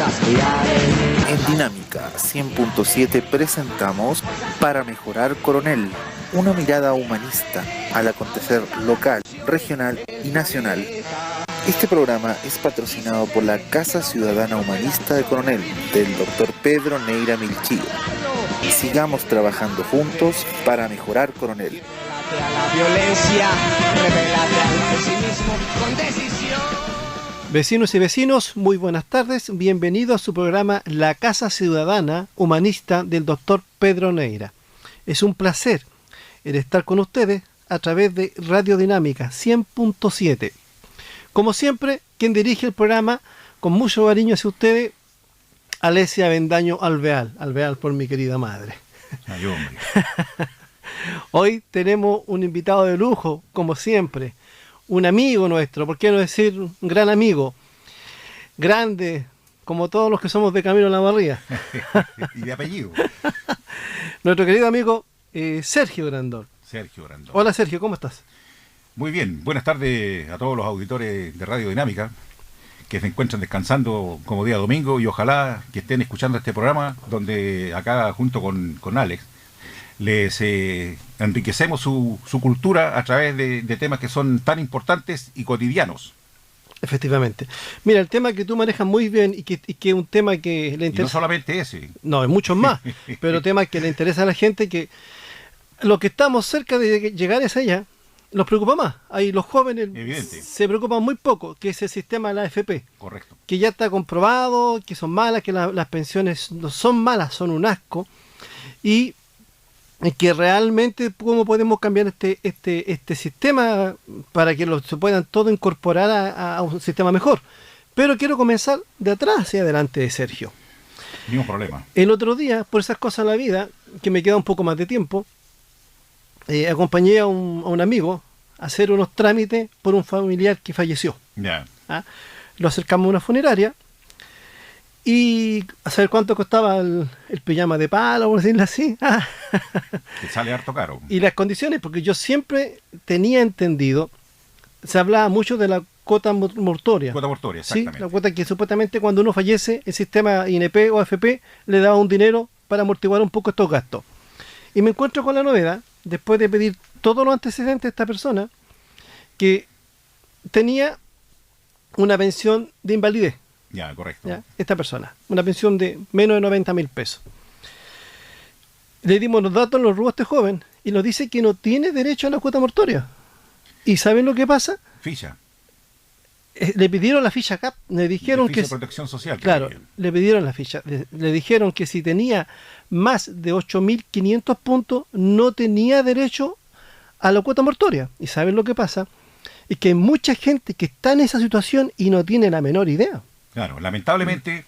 En Dinámica 100.7 presentamos Para Mejorar Coronel, una mirada humanista al acontecer local, regional y nacional. Este programa es patrocinado por la Casa Ciudadana Humanista de Coronel, del Dr. Pedro Neira Milchío. Sigamos trabajando juntos para mejorar Coronel. A la violencia, rebélate al pesimismo con decisión. Vecinos y vecinos, muy buenas tardes. Bienvenidos a su programa La Casa Ciudadana Humanista del Dr. Pedro Neira. Es un placer el estar con ustedes a través de Radio Dinámica 100.7. Como siempre, quien dirige el programa con mucho cariño hacia ustedes, Alesia Bendaño Alvear por mi querida madre. Ay, hombre. Hoy tenemos un invitado de lujo, como siempre, un amigo nuestro, por qué no decir un gran amigo, grande, como todos los que somos de Camino a la Barría. Y de apellido. Nuestro querido amigo Sergio Grandón. Sergio Grandón. Hola Sergio, ¿cómo estás? Muy bien, buenas tardes a todos los auditores de Radio Dinámica que se encuentran descansando como día domingo y ojalá que estén escuchando este programa donde acá junto con Alex les enriquecemos su cultura a través de temas que son tan importantes y cotidianos. Efectivamente. Mira, el tema que tú manejas muy bien y que es un tema que le interesa... Y no solamente ese. No, es muchos más, pero temas que le interesa a la gente, que lo que estamos cerca de llegar es allá, nos preocupa más. Ahí los jóvenes se preocupan muy poco, que es el sistema de la AFP. Correcto. Que ya está comprobado, que son malas, que las pensiones no son malas, son un asco. Y que realmente cómo podemos cambiar este sistema para que se puedan todos incorporar a un sistema mejor. Pero quiero comenzar de atrás hacia adelante de Sergio. Ningún problema. El otro día, por esas cosas de la vida, que me queda un poco más de tiempo, acompañé a un amigo a hacer unos trámites por un familiar que falleció. Ya. Lo acercamos a una funeraria y a saber cuánto costaba el pijama de palo, por decirlo así. Que sale harto caro. Y las condiciones, porque yo siempre tenía entendido, se hablaba mucho de la cuota mortuoria. Cuota mortuoria, exactamente. Sí, la cuota que supuestamente cuando uno fallece, el sistema INP o AFP le daba un dinero para amortiguar un poco estos gastos. Y me encuentro con la novedad, después de pedir todos los antecedentes de esta persona, que tenía una pensión de invalidez. Ya, correcto. ¿Ya? Esta persona, una pensión de menos de 90.000 pesos. Le dimos los datos, los rubros a este joven, y nos dice que no tiene derecho a la cuota mortuoria. ¿Y saben lo que pasa? Ficha. Le pidieron la ficha CAP, le dijeron ficha que... de protección social. Claro, le pidieron la ficha. Le dijeron que si tenía más de 8.500 puntos, no tenía derecho a la cuota mortuoria. ¿Y saben lo que pasa? Es que hay mucha gente que está en esa situación y no tiene la menor idea. Claro, lamentablemente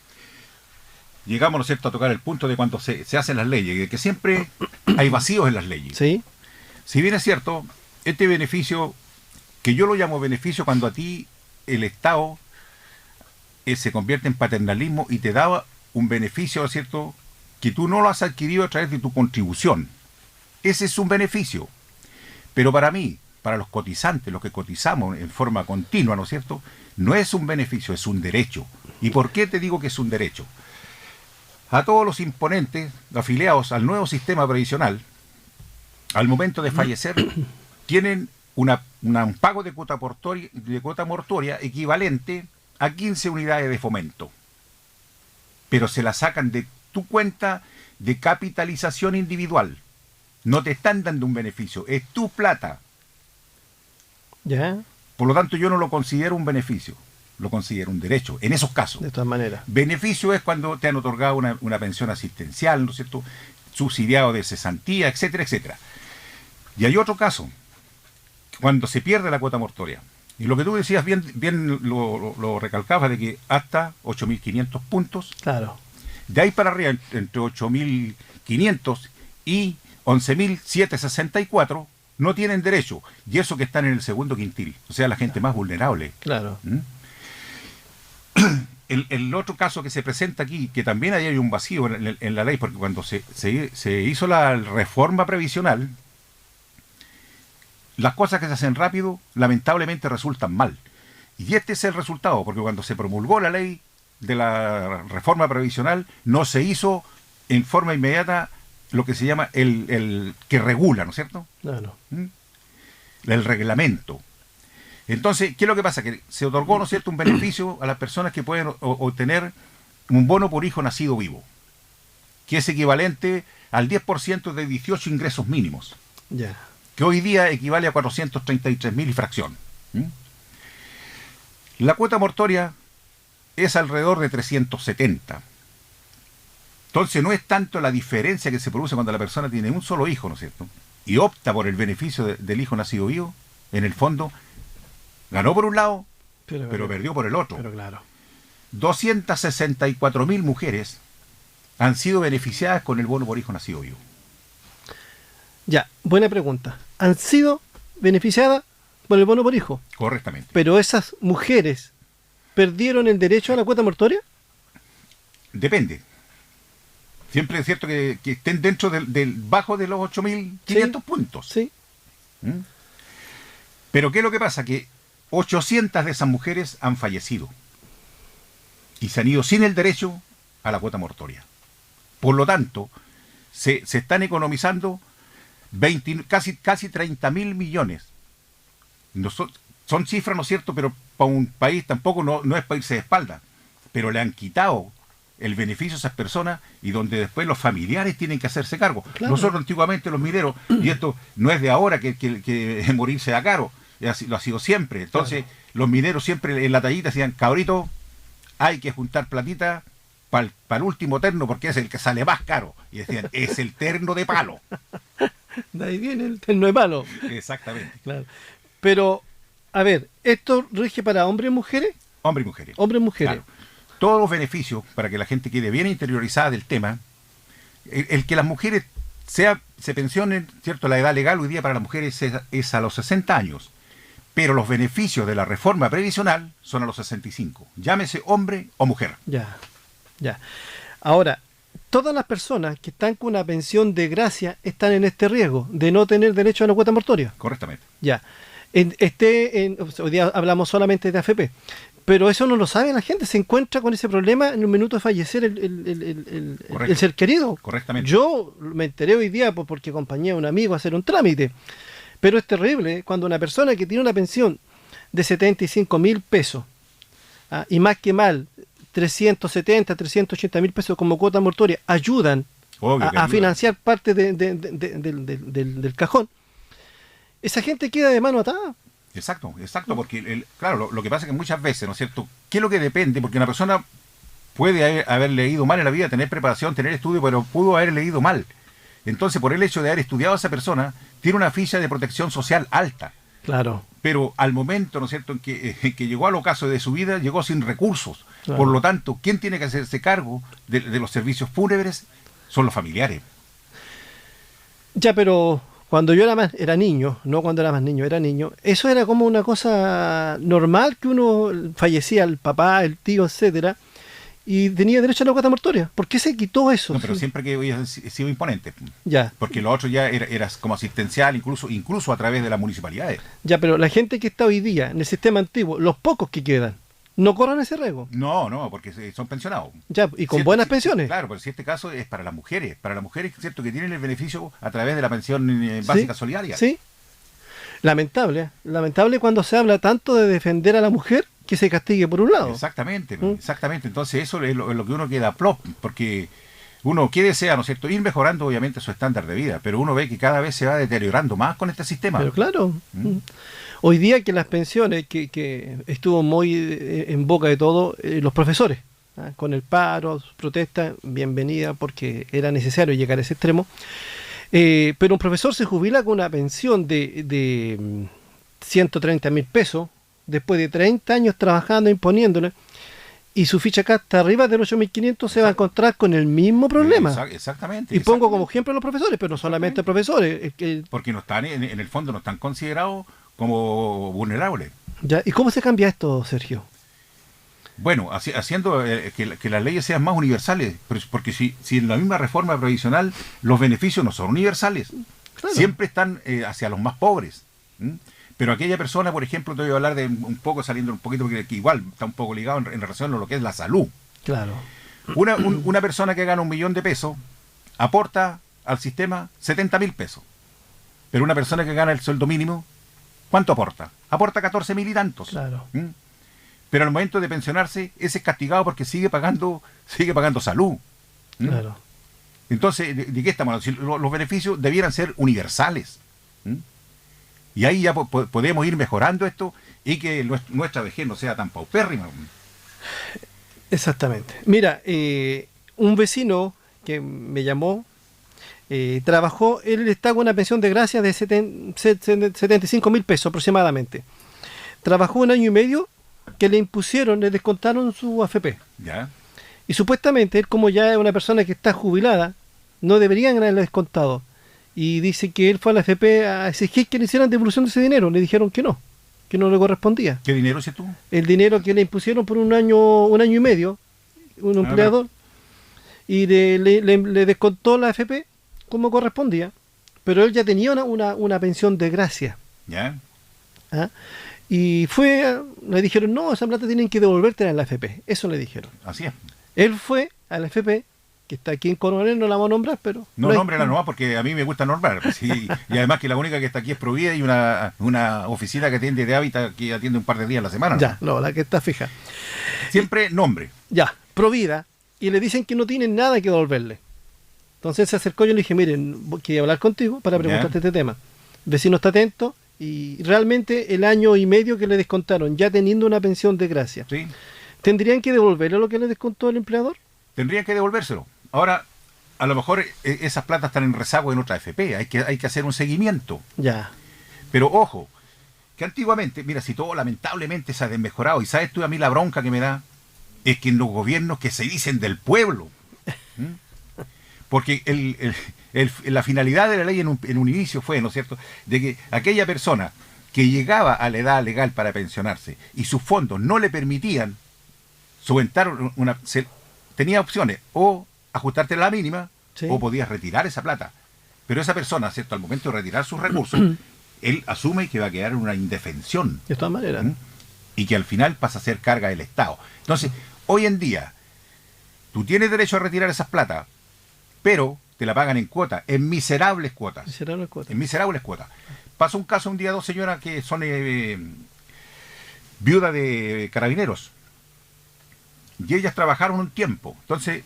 llegamos, ¿no es cierto?, a tocar el punto de cuando se hacen las leyes, de que siempre hay vacíos en las leyes. ¿Sí? Si bien es cierto, este beneficio, que yo lo llamo beneficio cuando a ti el Estado se convierte en paternalismo y te da un beneficio, ¿no es cierto?, que tú no lo has adquirido a través de tu contribución. Ese es un beneficio. Pero para mí, para los cotizantes, los que cotizamos en forma continua, ¿no es cierto?, no es un beneficio, es un derecho. ¿Y por qué te digo que es un derecho? A todos los imponentes afiliados al nuevo sistema previsional, al momento de fallecer, tienen un pago de cuota mortuoria equivalente a 15 unidades de fomento. Pero se la sacan de tu cuenta de capitalización individual. No te están dando un beneficio, es tu plata. ¿Ya? Por lo tanto, yo no lo considero un beneficio, lo considero un derecho, en esos casos. De todas maneras. Beneficio es cuando te han otorgado una pensión asistencial, ¿no es cierto?, subsidiado de cesantía, etcétera, etcétera. Y hay otro caso, cuando se pierde la cuota mortuoria. Y lo que tú decías bien lo recalcabas, de que hasta 8.500 puntos. Claro. De ahí para arriba, entre 8.500 y 11.764, no tienen derecho, y eso que están en el segundo quintil, o sea, la gente más vulnerable. Claro. El otro caso que se presenta aquí, que también ahí hay un vacío en la ley, porque cuando se hizo la reforma previsional, las cosas que se hacen rápido, lamentablemente resultan mal. Y este es el resultado, porque cuando se promulgó la ley, de la reforma previsional no se hizo en forma inmediata lo que se llama el que regula, ¿no es cierto? Claro. El reglamento. Entonces, ¿qué es lo que pasa? Que se otorgó, ¿no es cierto?, un beneficio a las personas que pueden obtener un bono por hijo nacido vivo, que es equivalente al 10% de 18 ingresos mínimos, Ya. que hoy día equivale a 433.000 y fracción. La cuota mortoria es alrededor de 370. Entonces no es tanto la diferencia que se produce cuando la persona tiene un solo hijo, ¿no es cierto?, y opta por el beneficio del hijo nacido vivo. En el fondo, ganó por un lado, pero perdió por el otro. Pero claro. 264.000 mujeres han sido beneficiadas con el bono por hijo nacido vivo. Ya, buena pregunta. ¿Han sido beneficiadas por el bono por hijo? Correctamente. Pero esas mujeres perdieron el derecho a la cuota mortoria. Depende. Siempre es cierto que estén dentro del bajo de los 8.500 puntos. Sí. ¿Mm? Pero ¿qué es lo que pasa? Que 800 de esas mujeres han fallecido y se han ido sin el derecho a la cuota mortoria. Por lo tanto, se están economizando casi 30.000 millones. Son cifras, ¿no es cierto?, pero para un país tampoco no es para irse de espalda. Pero le han quitado el beneficio a esas personas y donde después los familiares tienen que hacerse cargo. Claro. Nosotros antiguamente los mineros, y esto no es de ahora que morirse da caro, lo ha sido siempre. Entonces los mineros siempre en la tallita decían, cabrito, hay que juntar platita para el último terno porque es el que sale más caro. Y decían, es el terno de palo. De ahí viene el terno de palo. Exactamente. Claro. Pero, a ver, ¿esto rige para hombres y mujeres? Hombres y mujeres. Hombres y mujeres. Claro. Todos los beneficios, para que la gente quede bien interiorizada del tema, el que las mujeres se pensionen, ¿cierto? La edad legal hoy día para las mujeres es a los 60 años, pero los beneficios de la reforma previsional son a los 65, llámese hombre o mujer. Ya, ya. Ahora, todas las personas que están con una pensión de gracia están en este riesgo de no tener derecho a la cuota mortoria. Correctamente. Ya. Hoy día hablamos solamente de AFP, pero eso no lo sabe la gente, se encuentra con ese problema en un minuto de fallecer el ser querido. Correctamente. Yo me enteré hoy día porque acompañé a un amigo a hacer un trámite, pero es terrible cuando una persona que tiene una pensión de 75.000 pesos y más que mal 380.000 pesos como cuota mortoria ayudan a financiar parte del cajón. Esa gente queda de mano atada. Exacto, porque claro, lo que pasa es que muchas veces, ¿no es cierto?, ¿qué es lo que depende? Porque una persona puede haber leído mal en la vida, tener preparación, tener estudio, pero pudo haber leído mal. Entonces, por el hecho de haber estudiado, esa persona tiene una ficha de protección social alta. Claro. Pero al momento, ¿no es cierto?, en que llegó al ocaso de su vida, llegó sin recursos. Claro. Por lo tanto, ¿quién tiene que hacerse cargo de los servicios fúnebres? Son los familiares. Ya, pero cuando yo era niño, no cuando era más niño, era niño, eso era como una cosa normal, que uno fallecía, el papá, el tío, etcétera, y tenía derecho a la cuota mortoria. ¿Por qué se quitó eso? No, pero siempre que había sido imponente. Ya. Porque lo otro ya era como asistencial, incluso a través de las municipalidades. Ya, pero la gente que está hoy día en el sistema antiguo, los pocos que quedan, no corran ese riesgo. No, porque son pensionados. Ya, y con ¿Cierto? buenas pensiones. Claro, pero si este caso es para las mujeres, ¿cierto?, que tienen el beneficio a través de la pensión básica solidaria. Sí. Lamentable cuando se habla tanto de defender a la mujer que se castigue por un lado. Exactamente. Entonces eso es lo que uno queda plop, porque uno, ¿qué desea, no es cierto?, ir mejorando obviamente su estándar de vida, pero uno ve que cada vez se va deteriorando más con este sistema. Pero claro. Hoy día que las pensiones, que estuvo muy en boca de todo, los profesores, con el paro, protesta, bienvenida porque era necesario llegar a ese extremo, pero un profesor se jubila con una pensión de 130.000 pesos, después de 30 años trabajando, imponiéndole, y su ficha acá está arriba del 8.500, se va a encontrar con el mismo problema. Exactamente. Y pongo como ejemplo a los profesores, pero no solamente profesores. Porque no están, en el fondo no están considerados como vulnerables. Ya, ¿y cómo se cambia esto, Sergio? Bueno, haciendo que las leyes sean más universales, porque si en la misma reforma previsional los beneficios no son universales, claro, siempre están hacia los más pobres. Pero aquella persona, por ejemplo, te voy a hablar de un poco, saliendo un poquito, porque igual está un poco ligado en relación a lo que es la salud. Claro. Una persona que gana 1.000.000 de pesos aporta al sistema 70.000 pesos. Pero una persona que gana el sueldo mínimo, ¿cuánto aporta? Aporta 14.000 y tantos. Claro. ¿Mm? Pero al momento de pensionarse, ese es castigado porque sigue pagando salud. ¿Mm? Claro. Entonces, ¿de qué estamos hablando? Si los beneficios debieran ser universales. ¿Mm? Y ahí ya podemos ir mejorando esto y que nuestra vejez no sea tan paupérrima. Exactamente. Mira, un vecino que me llamó, trabajó, él está con una pensión de gracia de 75.000 pesos aproximadamente. Trabajó 1 año y medio que le descontaron su AFP. ¿Ya? Y supuestamente él, como ya es una persona que está jubilada, no deberían haberle descontado. Y dice que él fue a la AFP a exigir que le hicieran devolución de ese dinero. Le dijeron que no le correspondía. ¿Qué dinero es tú? El dinero que le impusieron por un año y medio, un empleador, y le descontó la AFP como correspondía, pero él ya tenía una pensión de gracia. ¿Ya? ¿Ah? Y le dijeron, no, esa plata tienen que devolvértela en la AFP. Eso le dijeron. Así es. Él fue a la AFP, que está aquí en Coronel, no la vamos a nombrar, pero... No, nómbrela nomás porque a mí me gusta nombrar. Pues, sí, y además que la única que está aquí es Provida y una oficina que atiende de hábitat que atiende un par de días a la semana. Ya, no, la que está fija. Siempre nombre. Ya, Provida, y le dicen que no tienen nada que devolverle. Entonces se acercó, yo le dije, miren, quería hablar contigo para preguntarte este tema. El vecino está atento y realmente el año y medio que le descontaron, ya teniendo una pensión de gracia, ¿Sí? ¿tendrían que devolverle lo que le descontó el empleador? Tendrían que devolvérselo. Ahora, a lo mejor esas platas están en rezago en otra AFP. Hay que hacer un seguimiento. Ya. Pero ojo, que antiguamente, mira, si todo lamentablemente se ha desmejorado, y sabes tú a mí la bronca que me da, es que en los gobiernos que se dicen del pueblo, ¿m? Porque la finalidad de la ley en un inicio fue, ¿no es cierto?, de que aquella persona que llegaba a la edad legal para pensionarse y sus fondos no le permitían solventar tenía opciones, o ajustarte a la mínima, Sí. o podías retirar esa plata. Pero esa persona, ¿cierto?, al momento de retirar sus recursos, él asume que va a quedar en una indefensión. De todas maneras. ¿Mm? Y que al final pasa a ser carga del Estado. Entonces, hoy en día, tú tienes derecho a retirar esas plata, pero te la pagan en cuotas, en miserables cuotas. Será una cuota. En miserables cuotas. Pasó un caso un día, 2 señoras que son viudas de carabineros. Y ellas trabajaron un tiempo. Entonces,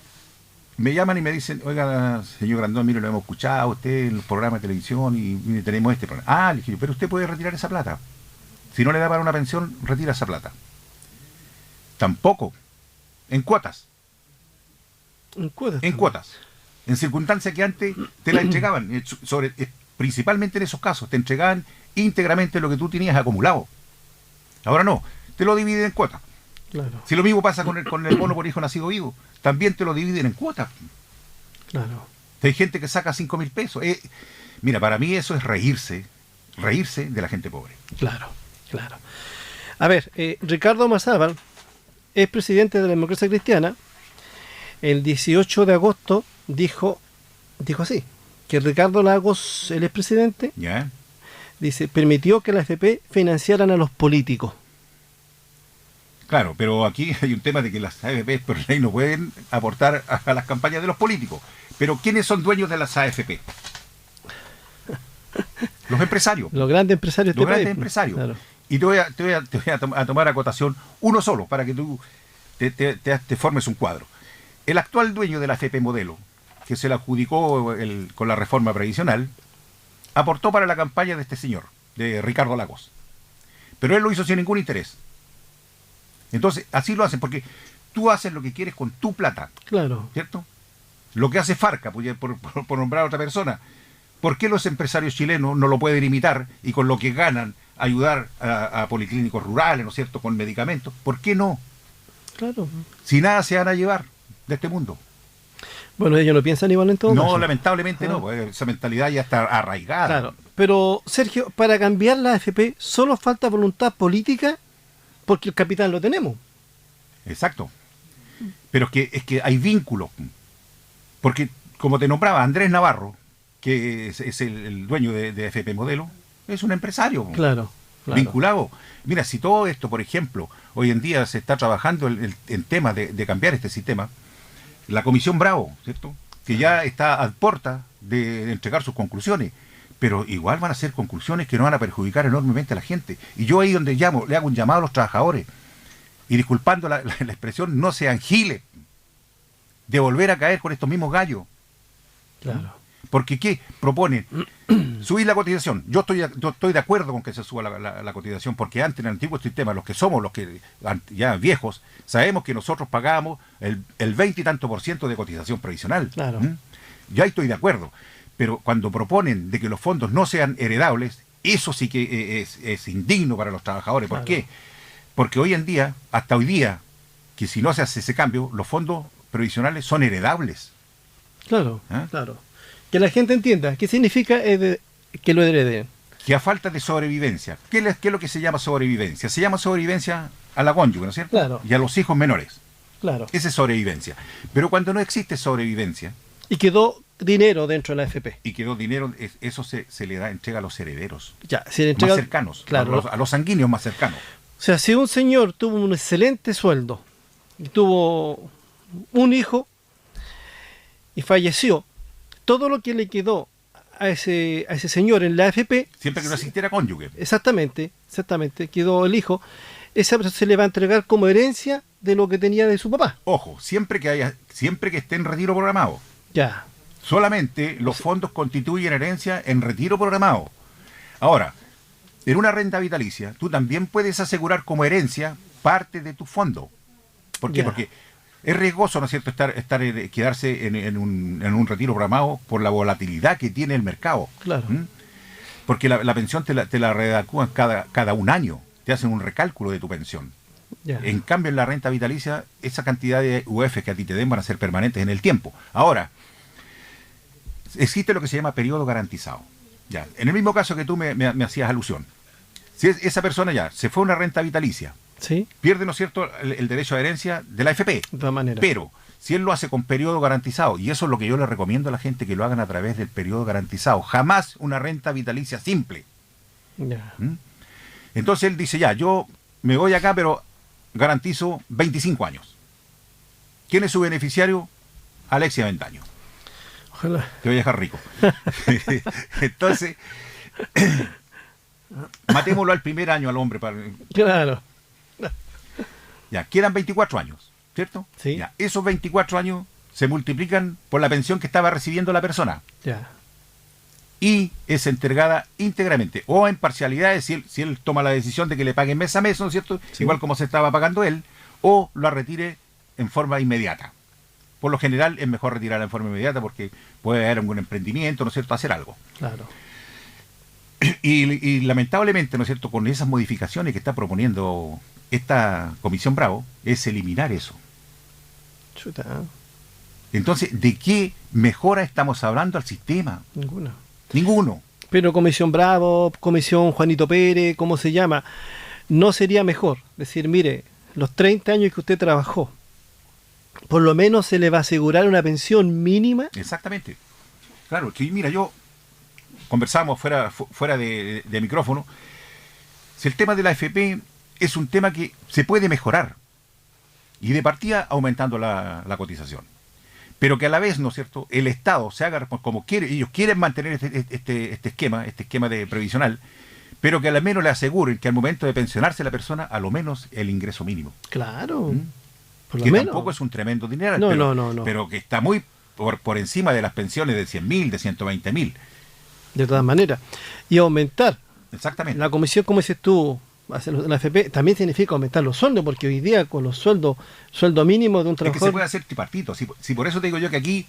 me llaman y me dicen, oiga, señor Grandón, mire, lo hemos escuchado a usted en los programas de televisión y tenemos este problema. Ah, le dije, pero usted puede retirar esa plata. Si no le da para una pensión, retira esa plata. Tampoco. En cuotas. En cuotas. En cuotas. En circunstancias que antes te la entregaban. Principalmente en esos casos, te entregaban íntegramente lo que tú tenías acumulado. Ahora no, te lo dividen en cuotas. Claro. Si lo mismo pasa con el bono por hijo nacido vivo, también te lo dividen en cuotas. Claro. Hay gente que saca 5.000 pesos. Mira, para mí eso es reírse de la gente pobre. Claro, claro. A ver, Ricardo Mazábal es presidente de la Democracia Cristiana. El 18 de agosto dijo así, que Ricardo Lagos, el expresidente, ¿Ya? dice, permitió que la AFP financiaran a los políticos. Claro, pero aquí hay un tema de que las AFP por ley no pueden aportar a las campañas de los políticos. Pero ¿quiénes son dueños de las AFP? Los empresarios. Los grandes empresarios de Los este grandes país. empresarios. Claro. Y te voy a tomar a cotación uno solo, para que tú te formes un cuadro. El actual dueño de la AFP Modelo, que se la adjudicó con la reforma previsional, aportó para la campaña de este señor, de Ricardo Lagos. Pero él lo hizo sin ningún interés. Entonces, así lo hacen, porque tú haces lo que quieres con tu plata, Claro. ¿cierto? Lo que hace Farca, por nombrar a otra persona. ¿Por qué los empresarios chilenos no lo pueden imitar y con lo que ganan ayudar a policlínicos rurales, ¿no es cierto?, con medicamentos? ¿Por qué no? Claro. Si nada se van a llevar de este mundo. Bueno, ellos no piensan igual en todo No, caso. lamentablemente Ah. no, pues esa mentalidad ya está arraigada. Claro. Pero, Sergio, para cambiar la AFP solo falta voluntad política porque el capital lo tenemos. Exacto. Pero es que hay vínculos. Porque, como te nombraba, Andrés Navarro, que es el dueño de AFP Modelo, es un empresario. Claro. Claro. vinculado. Mira, si todo esto, por ejemplo, hoy en día se está trabajando en temas de cambiar este sistema, la Comisión Bravo, ¿cierto? Que ya está a puerta de entregar sus conclusiones, pero igual van a ser conclusiones que no van a perjudicar enormemente a la gente. Y yo ahí donde le hago un llamado a los trabajadores, y disculpando la expresión, no sean giles de volver a caer con estos mismos gallos. Claro. Porque ¿qué proponen? Subir la cotización. Yo estoy de acuerdo con que se suba la cotización, porque antes en el antiguo sistema, los que ya viejos, sabemos que nosotros pagábamos el 20 y tanto % de cotización previsional. Claro. Yo ahí estoy de acuerdo. Pero cuando proponen de que los fondos no sean heredables, eso sí que es indigno para los trabajadores. ¿Por Claro. qué? Porque hoy en día, hasta hoy día, que si no se hace ese cambio, los fondos previsionales son heredables. Claro, ¿Ah? claro. Que la gente entienda qué significa que lo hereden. Que a falta de sobrevivencia. ¿Qué es lo que se llama sobrevivencia? Se llama sobrevivencia a la cónyuge, ¿no es cierto? Claro. Y a los hijos menores. Claro. Esa es sobrevivencia. Pero cuando no existe sobrevivencia Y quedó dinero dentro de la AFP. y quedó dinero, eso se le da entrega a los herederos Ya, se le entrega, más cercanos, claro. a los sanguíneos más cercanos. O sea, si un señor tuvo un excelente sueldo y tuvo un hijo y falleció, todo lo que le quedó a ese señor en la AFP, Siempre que no existiera cónyuge. exactamente, quedó el hijo, esa persona se le va a entregar como herencia de lo que tenía de su papá. Ojo, siempre que esté en retiro programado. Ya, Solamente los fondos constituyen herencia en retiro programado. Ahora, en una renta vitalicia, tú también puedes asegurar como herencia parte de tu fondo. ¿Por qué? Ya. Porque es riesgoso, ¿no es cierto?, quedarse en un retiro programado por la volatilidad que tiene el mercado. claro. ¿Mm? Porque la pensión te la redactúan cada un año. Te hacen un recálculo de tu pensión. Ya. En cambio, en la renta vitalicia, esa cantidad de UF que a ti te den van a ser permanentes en el tiempo. Ahora, existe lo que se llama periodo garantizado. Ya, en el mismo caso que tú me hacías alusión. Si esa persona ya se fue a una renta vitalicia, Sí, pierde, ¿no es cierto?, el derecho a herencia de la AFP. de todas maneras. Pero si él lo hace con periodo garantizado, y eso es lo que yo le recomiendo a la gente, que lo hagan a través del periodo garantizado, jamás una renta vitalicia simple. Ya. ¿Mm? Entonces él dice, ya, yo me voy acá, pero garantizo 25 años. ¿Quién es su beneficiario? Alexia Bendaño. Ojalá. Te voy a dejar rico. Entonces, matémoslo al primer año al hombre. Claro. Ya, quedan 24 años, ¿cierto? Sí. Ya, esos 24 años se multiplican por la pensión que estaba recibiendo la persona. Ya. Y es entregada íntegramente o en parcialidades si él toma la decisión de que le paguen mes a mes, ¿no es cierto? Sí. Igual como se estaba pagando él, o la retire en forma inmediata. Por lo general es mejor retirarla en forma inmediata porque puede haber algún emprendimiento, ¿no es cierto?, hacer algo. Claro. Y lamentablemente, ¿no es cierto?, con esas modificaciones que está proponiendo esta Comisión Bravo, es eliminar eso. Chuta, Entonces, ¿de qué mejora estamos hablando al sistema? ninguna. Ninguno. Pero Comisión Bravo, Comisión Juanito Pérez, ¿cómo se llama? ¿No sería mejor decir, mire, los 30 años que usted trabajó, por lo menos se le va a asegurar una pensión mínima? Exactamente. Claro, que mira, yo conversamos fuera de micrófono. Si el tema de la AFP es un tema que se puede mejorar, y de partida aumentando la cotización. Pero que a la vez, ¿no es cierto?, el Estado se haga como quiere, ellos quieren mantener este esquema de previsional, pero que al menos le aseguren que al momento de pensionarse la persona, a lo menos el ingreso mínimo. Claro. ¿Mm? Por lo Que menos. tampoco es un tremendo dinero, No, pero, no. pero que está muy por encima de las pensiones de 100.000, de 120.000. De todas maneras. Y aumentar. Exactamente. La comisión, como dices tú, la AFP, también significa aumentar los sueldos, porque hoy día con los sueldos, sueldo mínimo de un Es que se trabajador... puede hacer tripartito. Si por eso te digo yo que aquí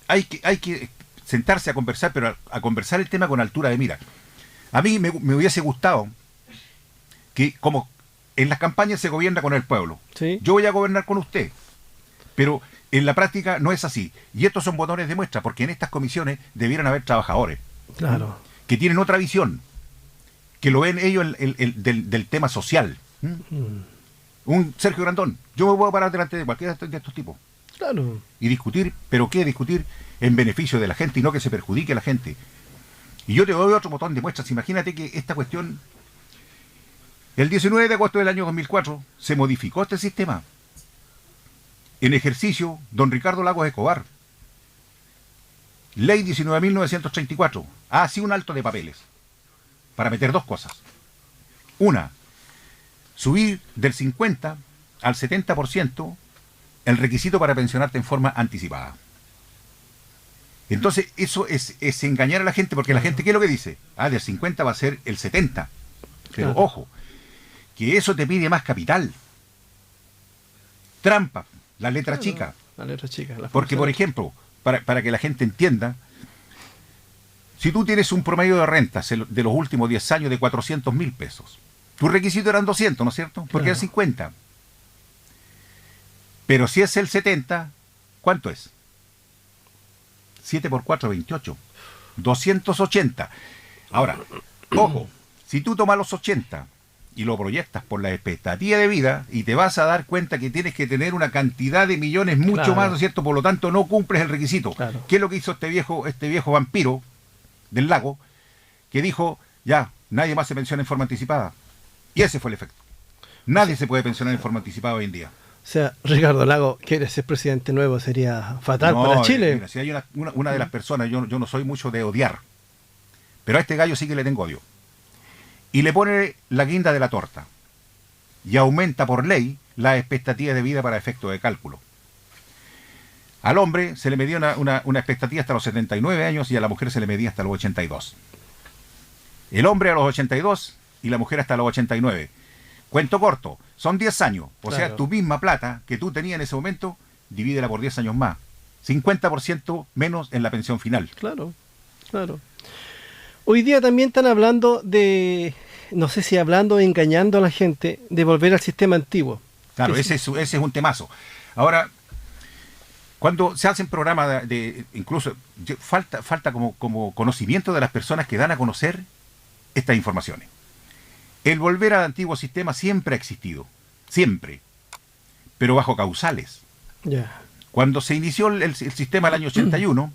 hay que sentarse a conversar, pero a conversar el tema con altura de mira. A mí me hubiese gustado que, como en las campañas se gobierna con el pueblo, Sí. yo voy a gobernar con usted, pero en la práctica no es así. Y estos son botones de muestra, porque en estas comisiones debieran haber trabajadores Claro. que tienen otra visión, que lo ven ellos del tema social. ¿Mm? Mm. Un Sergio Grandón, yo me puedo parar delante de cualquiera de estos tipos Claro. y discutir, pero ¿qué discutir? En beneficio de la gente y no que se perjudique a la gente. Y yo te doy otro botón de muestras. Imagínate que esta cuestión El 19 de agosto del año 2004 se modificó este sistema. En ejercicio, don Ricardo Lagos Escobar. Ley 19.934. Así un alto de papeles. Para meter dos cosas. Una, subir del 50 al 70% el requisito para pensionarte en forma anticipada. Entonces, eso es engañar a la gente, porque la gente, ¿qué es lo que dice? Del 50 va a ser el 70. Pero ojo, que eso te pide más capital. Trampa, la letra chica. La letra chica. Porque, por ejemplo, para que la gente entienda, si tú tienes un promedio de rentas de los últimos 10 años de 400.000 pesos, tus requisitos eran 200, ¿no es cierto? Porque era 50. Pero si es el 70, ¿cuánto es? 7 por 4, 28. 280. Ahora, ojo, si tú tomas los 80 y lo proyectas por la expectativa de vida y te vas a dar cuenta que tienes que tener una cantidad de millones mucho más, ¿no es cierto? Por lo tanto, no cumples el requisito. Claro. ¿Qué es lo que hizo este viejo vampiro del lago? Que dijo, ya, nadie más se pensiona en forma anticipada. Y ese fue el efecto. Nadie se puede pensionar en forma anticipada hoy en día. O sea, Ricardo Lagos quiere ser presidente nuevo, sería fatal para Chile. Mira, si hay una de las personas, yo no soy mucho de odiar, pero a este gallo sí que le tengo odio. Y le pone la guinda de la torta. Y aumenta por ley la expectativa de vida para efecto de cálculo. Al hombre se le medía una expectativa hasta los 79 años y a la mujer se le medía hasta los 82. El hombre a los 82 y la mujer hasta los 89. Cuento corto, son 10 años. O sea, tu misma plata que tú tenías en ese momento, divídela por 10 años más. 50% menos en la pensión final. Claro, claro. Hoy día también están hablando de, no sé si hablando o engañando a la gente, de volver al sistema antiguo. Claro, ese es un temazo. Ahora, cuando se hacen programas incluso falta como conocimiento de las personas que dan a conocer estas informaciones. El volver al antiguo sistema siempre ha existido, siempre, pero bajo causales. Ya. Cuando se inició el sistema el año 81,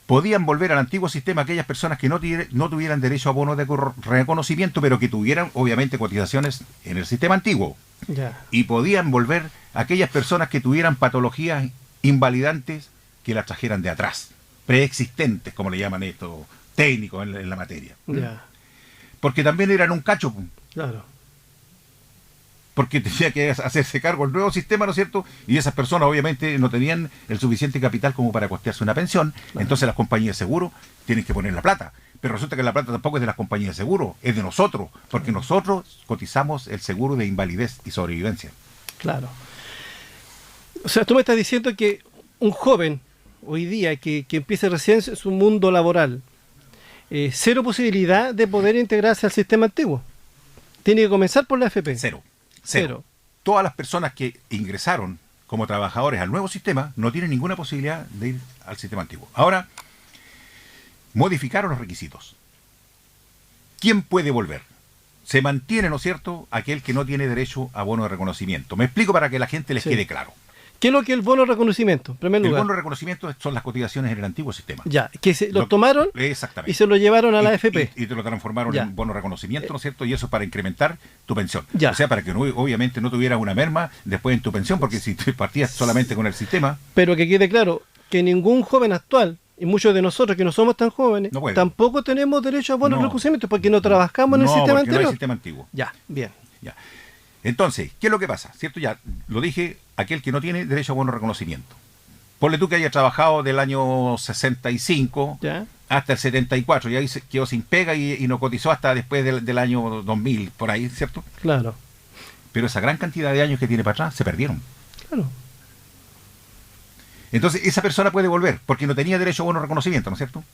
podían volver al antiguo sistema aquellas personas que no tuvieran derecho a bonos de reconocimiento, pero que tuvieran, obviamente, cotizaciones en el sistema antiguo. Ya. Y podían volver aquellas personas que tuvieran patologías invalidantes que las trajeran de atrás, preexistentes, como le llaman estos técnicos en la materia. Ya. Porque también eran un cacho. Claro. Porque tenía que hacerse cargo del nuevo sistema, ¿no es cierto? Y esas personas obviamente no tenían el suficiente capital como para costearse una pensión. Claro. Entonces las compañías de seguro tienen que poner la plata. Pero resulta que la plata tampoco es de las compañías de seguro, es de nosotros. Porque nosotros cotizamos el seguro de invalidez y sobrevivencia. Claro. O sea, tú me estás diciendo que un joven hoy día que empiece recién su mundo laboral, cero posibilidad de poder integrarse al sistema antiguo. Tiene que comenzar por la AFP. Cero. Todas las personas que ingresaron como trabajadores al nuevo sistema no tienen ninguna posibilidad de ir al sistema antiguo. Ahora, modificaron los requisitos. ¿Quién puede volver? Se mantiene, ¿no es cierto?, aquel que no tiene derecho a bono de reconocimiento. Me explico para que la gente les quede claro. ¿Qué es lo que es el bono de reconocimiento? En primer lugar. El bono de reconocimiento son las cotizaciones en el antiguo sistema. Ya, que lo tomaron exactamente. Y se lo llevaron a la AFP. Y te lo transformaron en bono de reconocimiento, ¿no es cierto? Y eso para incrementar tu pensión. Ya. O sea, para que obviamente no tuvieras una merma después en tu pensión, porque si tú partías solamente con el sistema... Pero que quede claro que ningún joven actual, y muchos de nosotros que no somos tan jóvenes, tampoco tenemos derecho a bono de reconocimiento porque no trabajamos en el sistema anterior. No hay sistema antiguo. Ya, bien. Ya. Entonces, ¿qué es lo que pasa? ¿Cierto? Ya lo dije, aquel que no tiene derecho a bono de reconocimiento. Ponle tú que haya trabajado del año 65 hasta el 74, y ahí quedó sin pega y no cotizó hasta después del año 2000, por ahí, ¿cierto? Claro. Pero esa gran cantidad de años que tiene para atrás se perdieron. Claro. Entonces, esa persona puede volver, porque no tenía derecho a bono de reconocimiento, ¿no es cierto?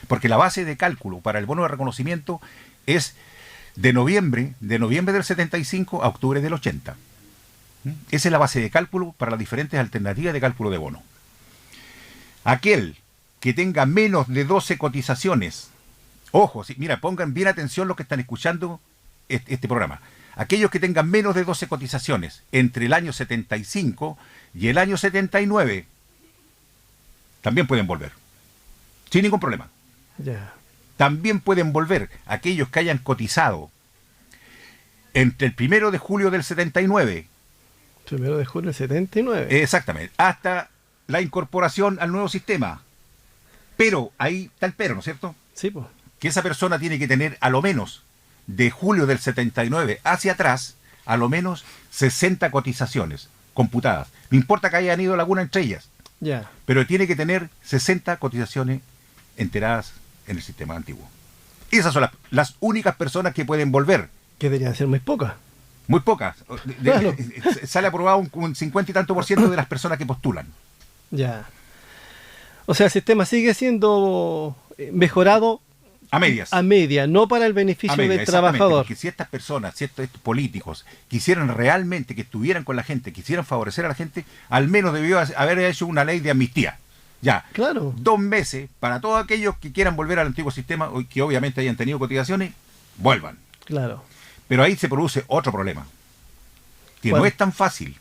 Porque la base de cálculo para el bono de reconocimiento es de noviembre del 75 a octubre del 80. Esa es la base de cálculo para las diferentes alternativas de cálculo de bono. Aquel que tenga menos de 12 cotizaciones, ojo, mira, pongan bien atención los que están escuchando este programa. Aquellos que tengan menos de 12 cotizaciones entre el año 75 y el año 79 también pueden volver, sin ningún problema. Ya. También pueden volver aquellos que hayan cotizado entre el 1 de julio del 79, 1 de julio del 79. exactamente, hasta la incorporación al nuevo sistema. Pero, ahí está el pero, ¿no es cierto? Sí, pues. Que esa persona tiene que tener a lo menos, de julio del 79 hacia atrás, a lo menos 60 cotizaciones computadas. No importa que hayan ido alguna entre ellas, Ya. pero tiene que tener 60 cotizaciones enteradas en el sistema antiguo. Esas son las únicas personas que pueden volver. Que deberían ser muy pocas. Muy pocas. Claro. Sale aprobado un 50 y tanto % de las personas que postulan. Ya. O sea, el sistema sigue siendo mejorado A medias. a media, no para el beneficio A media, del exactamente, trabajador. porque si estas personas, si estos políticos quisieran realmente que estuvieran con la gente, quisieran favorecer a la gente, al menos debió haber hecho una ley de amnistía. Ya, Claro. 2 meses para todos aquellos que quieran volver al antiguo sistema, o que obviamente hayan tenido cotizaciones, vuelvan. Claro. Pero ahí se produce otro problema, que ¿Cuál? no es tan fácil.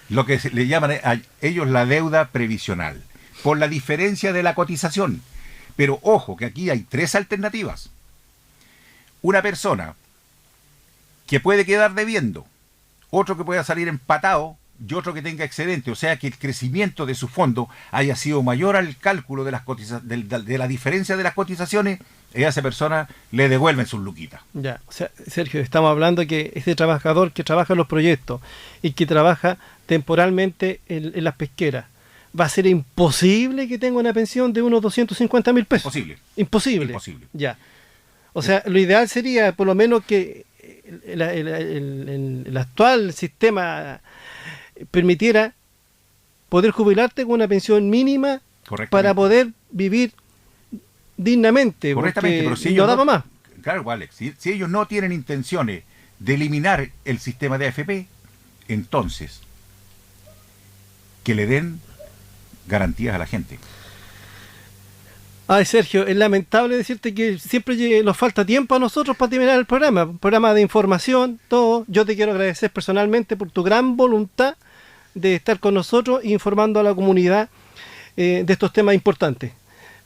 Lo que le llaman a ellos la deuda previsional, por la diferencia de la cotización. Pero ojo, que aquí hay 3 alternativas. Una persona que puede quedar debiendo, otro que pueda salir empatado y otro que tenga excedente. O sea, que el crecimiento de su fondo haya sido mayor al cálculo de de la diferencia de las cotizaciones, y a esa persona le devuelven sus luquitas. Ya. O sea, Sergio, estamos hablando que este trabajador que trabaja en los proyectos y que trabaja temporalmente en las pesqueras, va a ser imposible que tenga una pensión de unos 250.000 pesos. Posible. Imposible. Imposible. Ya. O sea, lo ideal sería por lo menos que el actual sistema permitiera poder jubilarte con una pensión mínima para poder vivir dignamente. Correctamente, pero si no ellos daba más. Claro, Alex, si ellos no tienen intenciones de eliminar el sistema de AFP, entonces que le den garantías a la gente. Ay, Sergio, es lamentable decirte que siempre nos falta tiempo a nosotros para terminar el programa. Un programa de información, todo. Yo te quiero agradecer personalmente por tu gran voluntad de estar con nosotros informando a la comunidad de estos temas importantes.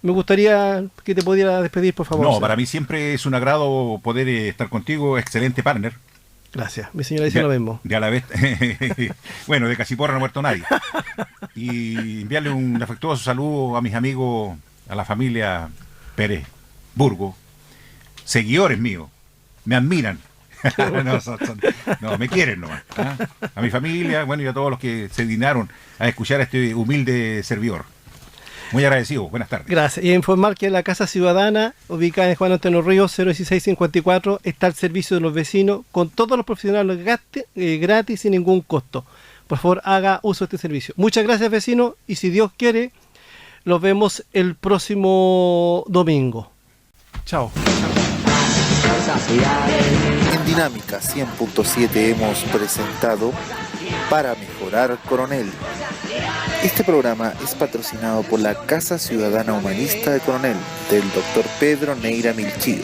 Me gustaría que te pudiera despedir, por favor. No, Sergio. para mí siempre es un agrado poder estar contigo, excelente partner. Gracias, mi señora dice lo mismo. De a la vez, bueno, de Caciporra no ha muerto nadie. Y enviarle un afectuoso saludo a mis amigos, a la familia Pérez Burgo, seguidores míos, me admiran. No, me quieren nomás. ¿Ah? A mi familia, bueno, y a todos los que se dignaron a escuchar a este humilde servidor. Muy agradecido, buenas tardes. Gracias. Y informar que la Casa Ciudadana, ubicada en Juan Antonio Ríos, 01654, está al servicio de los vecinos con todos los profesionales gratis sin ningún costo. Por favor, haga uso de este servicio. Muchas gracias, vecinos, y si Dios quiere, los vemos el próximo domingo. Chao. En Dinámica 100.7 hemos presentado Para Mejorar Coronel. Este programa es patrocinado por la Casa Ciudadana Humanista de Coronel, del Dr. Pedro Neira Milchío.